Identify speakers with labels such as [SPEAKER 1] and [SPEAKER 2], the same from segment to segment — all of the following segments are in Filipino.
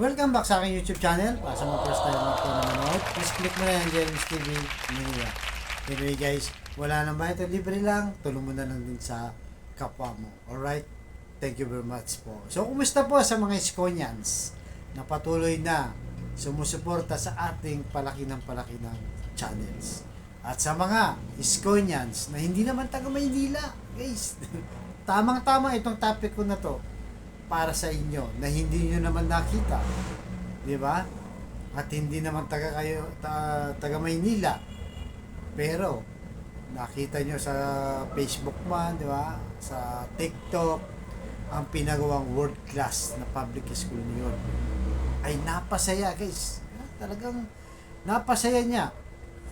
[SPEAKER 1] Welcome back sa aking YouTube channel. Para sa mga first time na nanonood, please click mo na yan, Jeremy's TV Manila. Anyway guys, wala nang bayad, libre lang. Tulong mo na lang din sa kapwa mo. Alright? Thank you very much po. So, kumusta po sa mga Iskonians na patuloy na sumusuporta sa ating palaki ng channels. At sa mga Iskonians na hindi naman taga Maynila, guys, tamang-tama itong topic ko na to para sa inyo na hindi nyo naman nakita, di ba? At hindi naman taga Maynila, pero nakita nyo sa Facebook man, di ba? Sa TikTok, ang pinagawang world class na public school niyon ay napasaya, guys. Talagang napasaya niya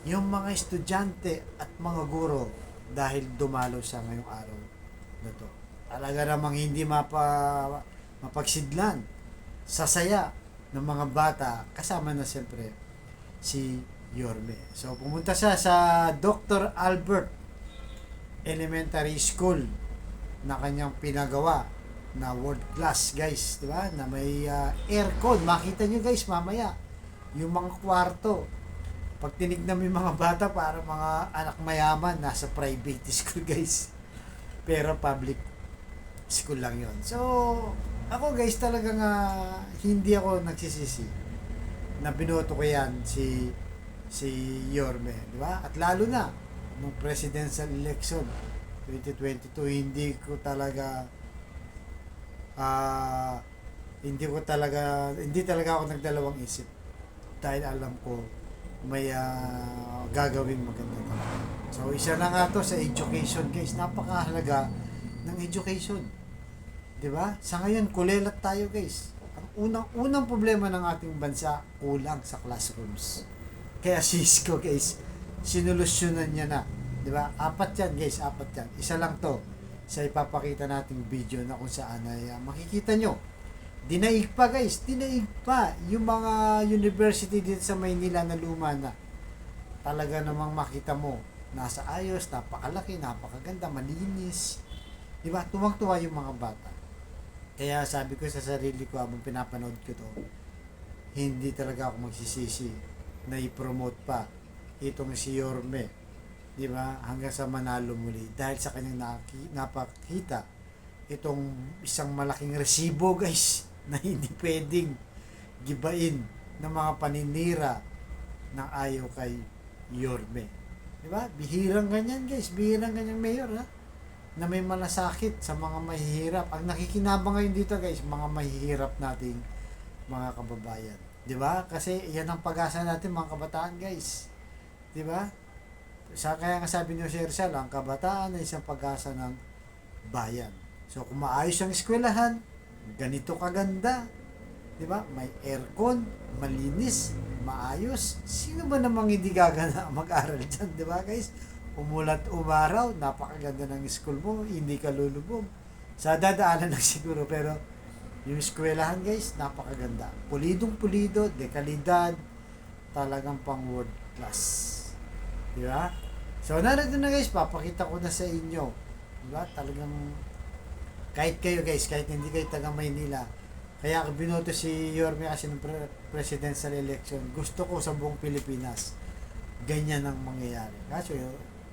[SPEAKER 1] yung mga estudyante at mga guro dahil dumalo sa ngayong araw na to. Talaga namang hindi mapagsidlan sa saya ng mga bata, kasama na siyempre si Yorme. So pumunta siya sa Dr. Albert Elementary School na kanyang pinagawa na world class, guys, di ba? Na may aircon. Makita nyo, guys, mamaya yung mga kwarto. Pag tinignan mo yung mga bata, para mga anak mayaman, nasa private school, guys. Pero public school lang yon. So, ako, guys, talagang hindi ako nagsisisi na binoto ko yan si Yorme, di ba? At lalo na nung presidential election 2022, hindi talaga ako nagdalawang isip dahil alam ko may gagawing maganda talaga. So, isa na nga to sa education, guys. Napakahalaga ng education. 'Di ba? Sa ngayon, kulelat tayo, guys. Ang unang problema ng ating bansa, kulang sa classrooms. Kaya Cisco, guys, sinolusyonan niya na. 'Di ba? 4 yan, guys, 4 yan. Isa lang to sa ipapakita nating video na kung saan ay makikita nyo. Dinaig pa, guys. Dinaig pa yung mga university dito sa Maynila na luma na. Talaga namang makita mo. Nasa ayos, napakalaki, napakaganda, malinis. Diba? Tuwang-tuwa yung mga bata. Kaya sabi ko sa sarili ko habang pinapanood ko to, hindi talaga ako magsisisi na i-promote pa itong si Yorme. Diba? Hanggang sa manalo muli. Dahil sa kanyang napakita itong isang malaking resibo, guys, na hindi pwedeng gibain ng mga paninira ng ayaw kay Yorme. Diba? Bihirang ganyan, guys. Bihirang ganyan mayor, ha? Na may malasakit sa mga mahihirap. Ang nakikinabang ngayon dito, guys, mga mahihirap nating mga kababayan. Diba? Kasi yan ang pag-asa natin, mga kabataan, guys. Diba? Kaya nga sabi ni Jose Rizal, ang kabataan ay isang pag-asa ng bayan. So, kung maayos ang eskwelahan, ganito kaganda, di ba? May aircon, malinis, maayos. Sino ba namang hindi gagana mag-aral dyan, di ba, guys? Umulat umaraw, napakaganda ng school mo, hindi ka lulubog. Sa dadaanan lang siguro, pero yung eskwelahan, guys, napakaganda. Pulidong-pulido, dekalidad, talagang pang world class. Di ba? So, narito na, guys, papakita ko na sa inyo. Di ba? Talagang kahit kayo, guys, kahit hindi kayo taga Maynila, kaya binoto si Yorme kasi ng presidential election, gusto ko sa buong Pilipinas ganyan ang mangyayari. Kaso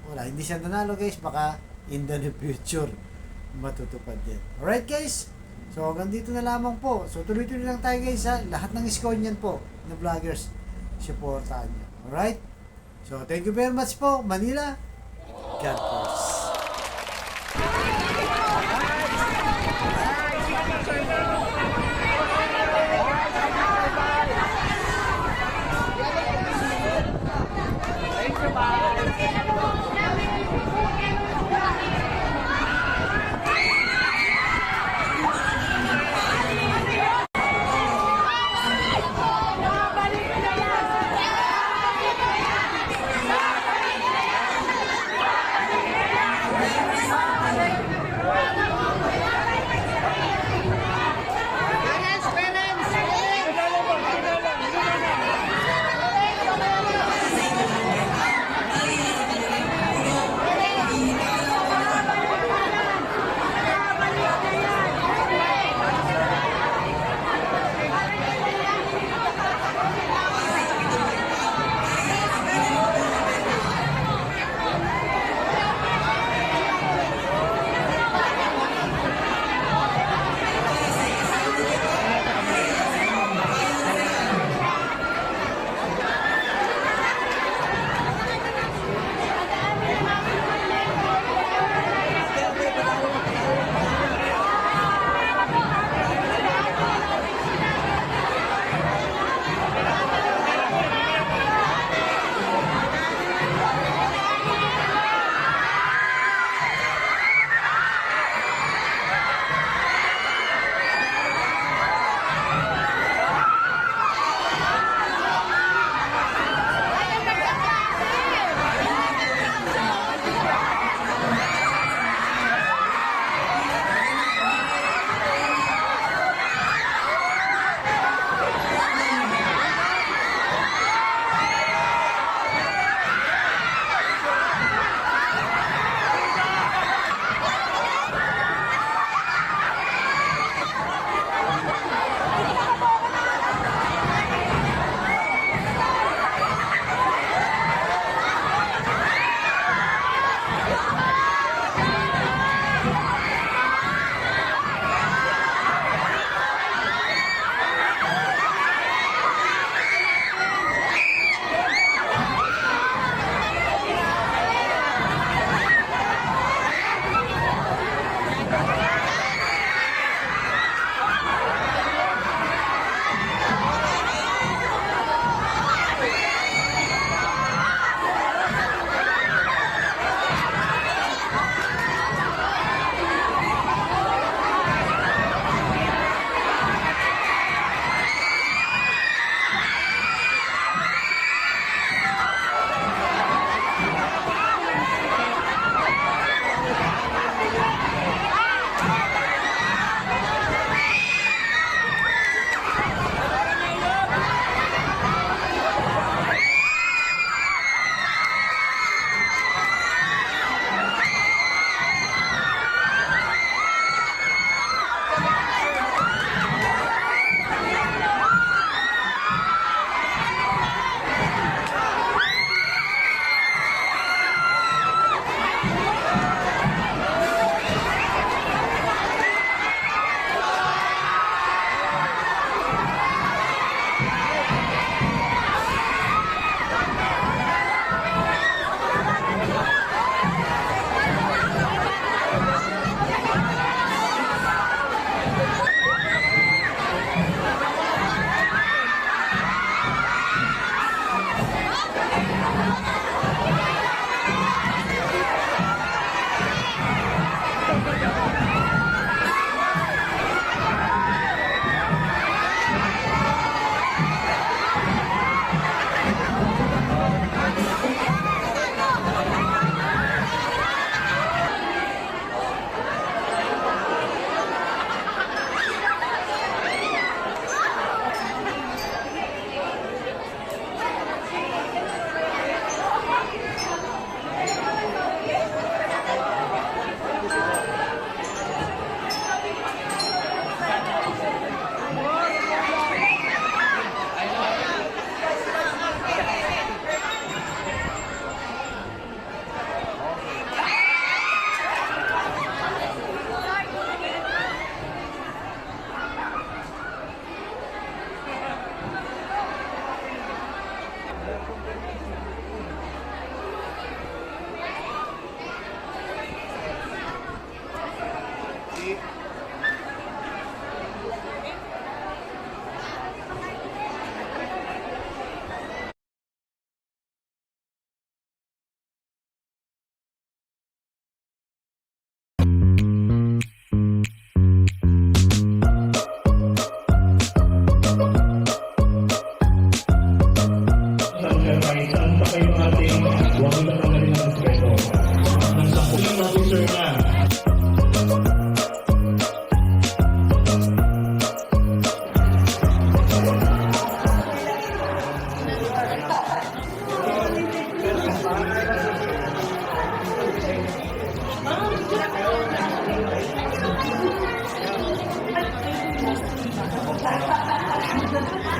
[SPEAKER 1] wala, hindi siya nanalo, guys, baka in the future matutupad din. Alright, guys, so hanggang dito na lamang po. So tuloy-tuloy lang tayo, guys, ha? Lahat ng Iskonian po na vloggers, supportahan nyo. Alright, so thank you very much po, Manila. God bless.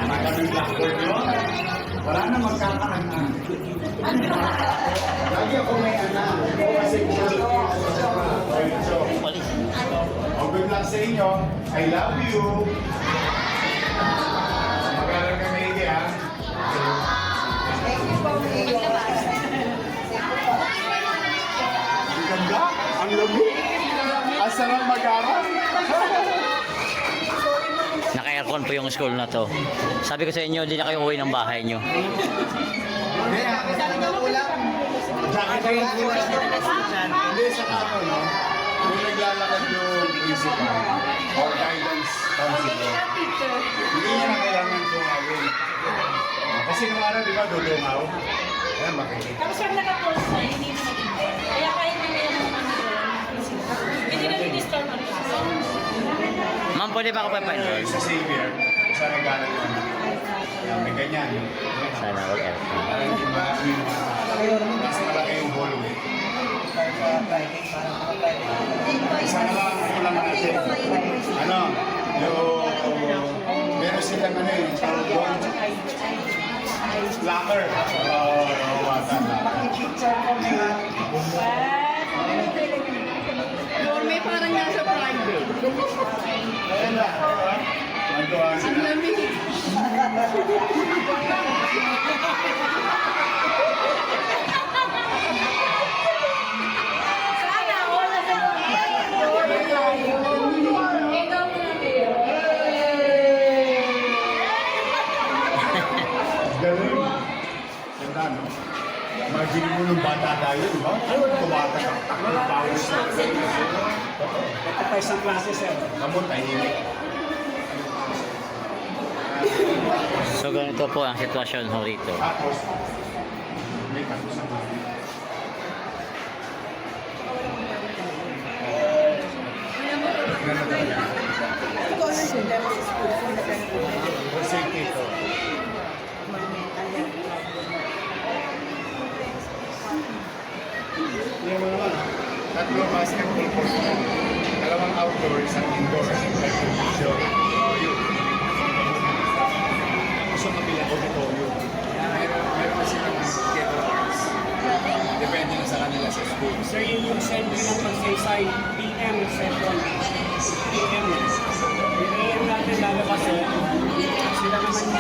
[SPEAKER 2] Magkano yung blackboard nyo? Wala na magkakaanan. Lagi ako may anak. O kasi o good luck sa inyo. I love you. Mag-aral ka maigi ha. Ang ganda. Ang lamig. Ang sarap mag-aral.
[SPEAKER 3] Naka-aircon po yung school na to. Sabi ko sa inyo, hindi na kayo uwi ng bahay nyo.
[SPEAKER 2] Jacket ko yung hindi sa kapo, no? Kung naglalakad yung principal or guidance counselor, hindi niya na kailangan tumawin. Kasi nung araw, di ba, dudungaw? Ayan, makikita.
[SPEAKER 4] Tapos pag naka-pause na, hindi na mag-intay. Kaya kahit mamaya ng mga hindi na din-disturb ang class.
[SPEAKER 3] Ma'am, pwede ba ako pa-enroll?
[SPEAKER 2] Sa Xavier, sa nag-aaral yun. May ganyan.
[SPEAKER 3] Sana wag aircon.
[SPEAKER 2] Para hindi mas malaki yung hallway. Isa na lang ako lang natin. Ano? Meron silang ano eh. Tawag doon. Locker. Oo, bata na.
[SPEAKER 4] May parang nasa private.
[SPEAKER 2] Ayan na. Mantuan sila.
[SPEAKER 4] Lamig. Sana, wala sa ikaw mo na kayo.
[SPEAKER 2] Galing. Ganda, no? Imagine mo nung bata tayo, di ba? Ano tumatak ng powers na.
[SPEAKER 5] Ito pa isang klase, sir.
[SPEAKER 2] Kamot, tahimik.
[SPEAKER 3] So ganito po ang sitwasyon ho rito.
[SPEAKER 2] Tapos, may tapos na mga. For safety ito. Hindi mo naman, tatlong basketball court. Dalawang outdoor, isang indoor. So, yun. Gusto mabili auditorium. Meron na silang schedule arts. Depende na sa kanila sa school.
[SPEAKER 5] Sir, yun yung sentry ng pagsaysay. PM session. PM. Yung AM natin lalabas eh. Sila naman yung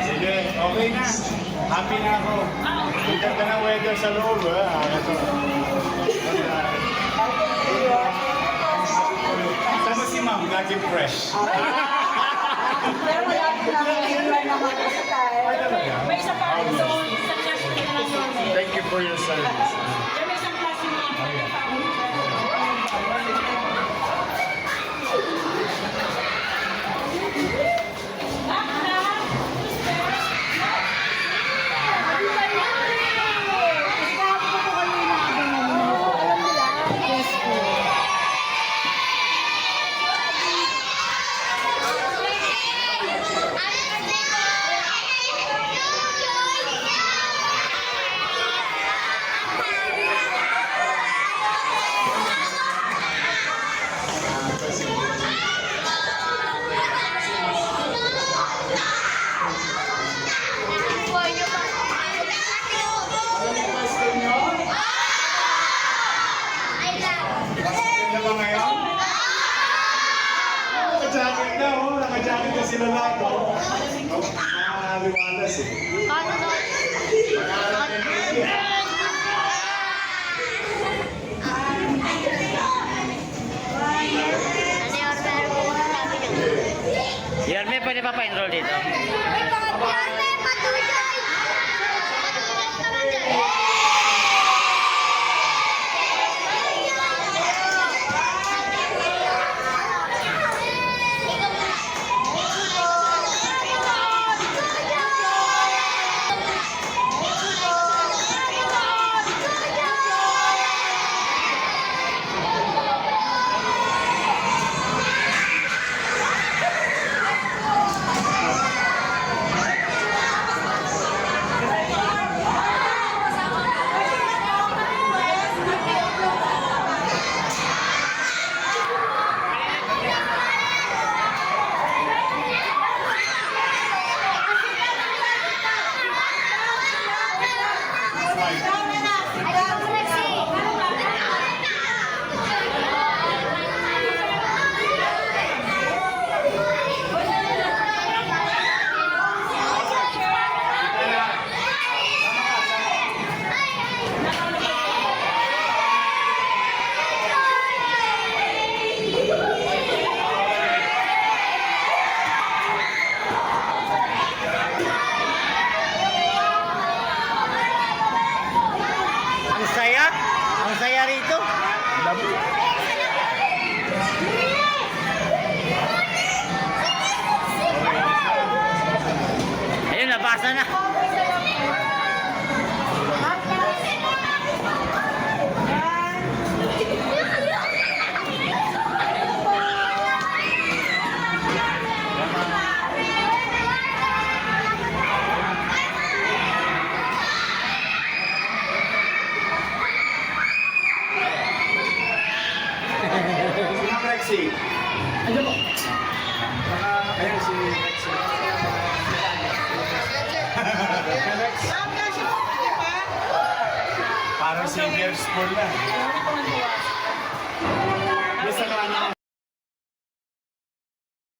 [SPEAKER 2] Sige, okay na. Happy na ako. Ang ganda ng weather sa loob. Sama si ma'am, laging fresh.
[SPEAKER 4] Pero wala ko naman sa tayo.
[SPEAKER 2] Ay, talaga?
[SPEAKER 4] May isa pa rin doon sa class ko na lang yun.
[SPEAKER 2] Thank you for your service.
[SPEAKER 4] Kaya may isang class yung mga
[SPEAKER 2] Ganda ba ngayon? Naka-jacket na, oh. Naka-jacket na sila lahat, oh. Nakaliwalas, eh.
[SPEAKER 3] Yarme, pwede pa pa-enroll dito? Ang saya rito. Ayun, nabasa na.
[SPEAKER 2] Sino Rexy?
[SPEAKER 5] Ano po?
[SPEAKER 2] Ayan si Rexy. Parang senior school na.
[SPEAKER 4] Ano po ang buwas?